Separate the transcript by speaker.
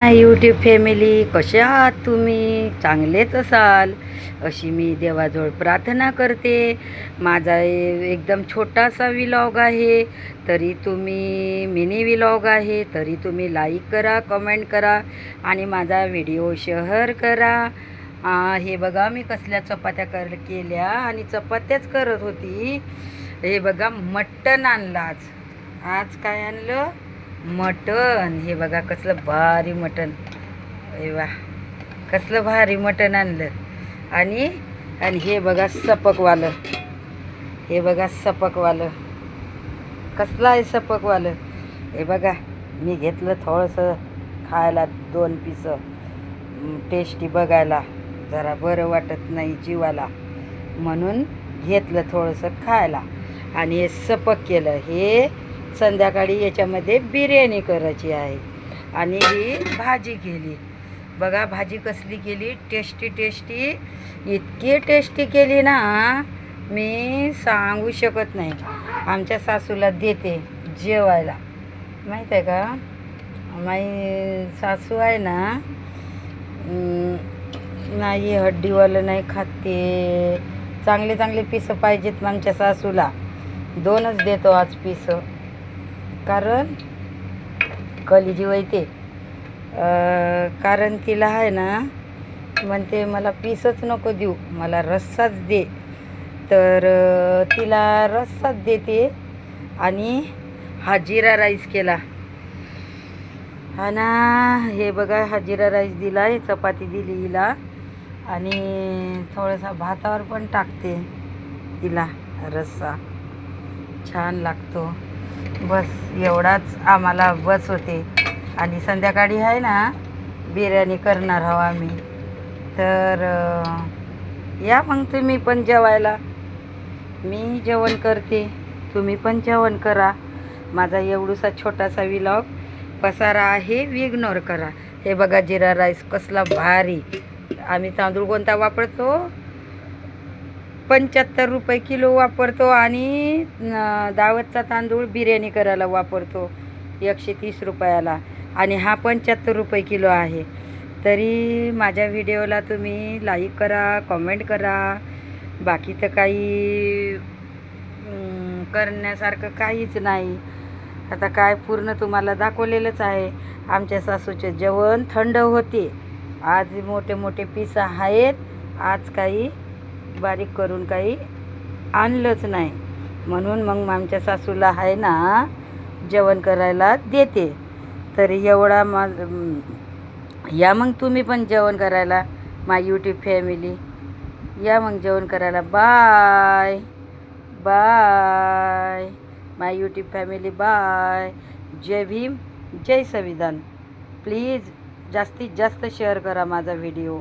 Speaker 1: YouTube family, कशा आहात तुम्ही? चांगलेच असाल अशी मी देवाजवळ प्रार्थना करते. माझा एकदम छोटासा व्लॉग आहे, तरी तुम्ही मिनी व्लॉग आहे, तरी तुम्ही लाईक करा, कमेंट करा आणि माझा व्हिडिओ शेअर करा. हे बघा मी कसल्या चपात्या केल्या आणि चपात्याच करत होती. हे बघा मटण आणलं आज. आज काय आणलं? मटण. हे बघा कसलं भारी मटण. हे वा, कसलं भारी मटण आणलं. आणि आणि हे बघा सपकवालं. हे बघा सपकवालं कसलं आहे सपकवालं. हे बघा मी घेतलं थोडंसं खायला, 2 पिसं टेस्टी बघायला, जरा बरं वाटत नाही जीवाला म्हणून घेतलं थोडंसं खायला आणि हे सपक केलं. हे संध्याकाळी याच्यामध्ये बिर्याणी करायची आहे आणि ही भाजी केली. बघा भाजी कसली केली, टेस्टी टेस्टी, इतकी टेस्टी केली ना, मी सांगू शकत नाही. आमच्या सासूला देते जेवायला, माहीत आहे का? माझी सासू आहे ना, नाही हड्डीवालं नाही खाते. चांगले चांगले पिसं पाहिजेत आमच्या सासूला. 2च देतो आज पिसं, कारण कलिजी वैते. कारण तिला आहे ना, म्हणते मला पीसच नको देऊ, मला रस्साच दे. तर तिला रस्साच देते. आणि हा जिरा राईस केला हा ना. हे बघा हा जिरा राईस दिला आहे, चपाती दिली हिला आणि थोडासा भातावर पण टाकते तिला रस्सा, छान लागतो. बस एवढाच आम्हाला बस होते. आणि संध्याकाळी आहे ना बिर्याणी करणार आहोत आम्ही. तर या मग तुम्ही पण जेवायला. मी जेवण करते, तुम्ही पण जेवण करा. माझा एवढूसा छोटासा व्लॉग पसारा आहे, इग्नोर करा. हे बघा जिरा राईस कसला भारी. आम्ही तांदूळ कोणता वापरतो? 75 रुपये किलो वापरतो. आणि दावतचा तांदूळ बिर्याणी करायला वापरतो 130 रुपयाला. आणि हा 75 रुपये किलो आहे. तरी माझ्या व्हिडिओला तुम्ही लाईक करा, कमेंट करा. बाकी तर काही करण्यासारखं काहीच नाही. आता काय पूर्ण तुम्हाला दाखवलेलंच आहे. आमच्या सासूचे जेवण थंड होते. आज मोठे मोठे पीस आहेत. आज काही बारीक करून काही आणलंच नाही, म्हणून मग आमच्या सासूला आहे ना जेवण करायला देते. तरी एवढा या मग तुम्ही पण जेवण करायला. माय यूट्यूब फॅमिली, या मग जेवण करायला. बाय बाय माय यूट्यूब फॅमिली, बाय. जय भीम, जय संविधान. प्लीज जास्तीत जास्त शेअर करा माझा व्हिडिओ.